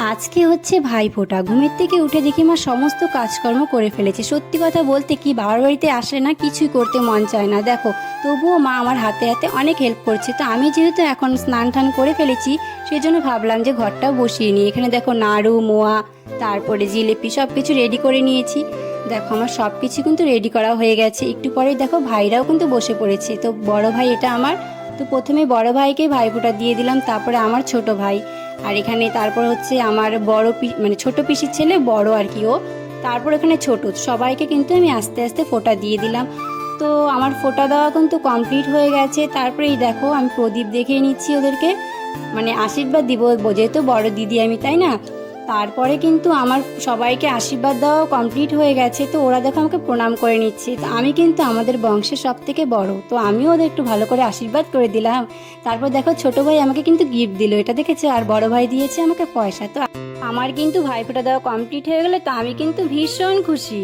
আজকে হচ্ছে ভাইফোঁটা। ঘুমের থেকে উঠে দেখি মা সমস্ত কাজকর্ম করে ফেলেছে। সত্যি কথা বলতে কি, বাবার বাড়িতে আসলে না কিছুই করতে মন চায় না, দেখো। তবুও মা আমার হাতে হাতে অনেক হেল্প করছে। তো আমি যেহেতু এখন স্নান টান করে ফেলেছি, সেই জন্য ভাবলাম যে ঘরটাও বসিয়ে নিই। এখানে দেখো নাড়ু, মোয়া, তারপরে জিলিপি সব কিছু রেডি করে নিয়েছি। দেখো আমার সব কিছু কিন্তু রেডি করা হয়ে গেছে। একটু পরেই দেখো ভাইরাও কিন্তু বসে পড়েছে। তো বড় ভাই এটা আমার। তো প্রথমে বড় ভাইকে ভাইফোঁটা দিয়ে দিলাম, তারপরে আমার ছোট ভাই। আর এখানে তারপর হচ্ছে আমার বড় মানে ছোট পিসির ছেলে, বড় আর কি ও। তারপর এখানে ছোট, সবাইকে কিন্তু আমি আস্তে আস্তে ফোঁটা দিয়ে দিলাম। তো আমার ফোঁটা দেওয়া কিন্তু কমপ্লিট হয়ে গেছে। তারপরে এই দেখো আমি প্রদীপ দেখিয়ে নিচ্ছি ওদেরকে, মানে আশীর্বাদ দিব, যেহেতু বড় দিদি আমি, তাই না। তারপরে কিন্তু আমার সবাইকে আশীর্বাদ দেওয়া কমপ্লিট হয়ে গেছে। তো ওরা দেখো আমাকে প্রণাম করে নিচ্ছে। তো আমি কিন্তু আমাদের বংশের সব থেকে বড়, তো আমিও ওদের একটু ভালো করে আশীর্বাদ করে দিলাম। তারপর দেখো ছোট ভাই আমাকে কিন্তু গিফট দিল, এটা দেখেছো। আর বড় ভাই দিয়েছে আমাকে পয়সা। তো আমার কিন্তু ভাইফোঁটা দেওয়া কমপ্লিট হয়ে গেলে তো আমি কিন্তু ভীষণ খুশি।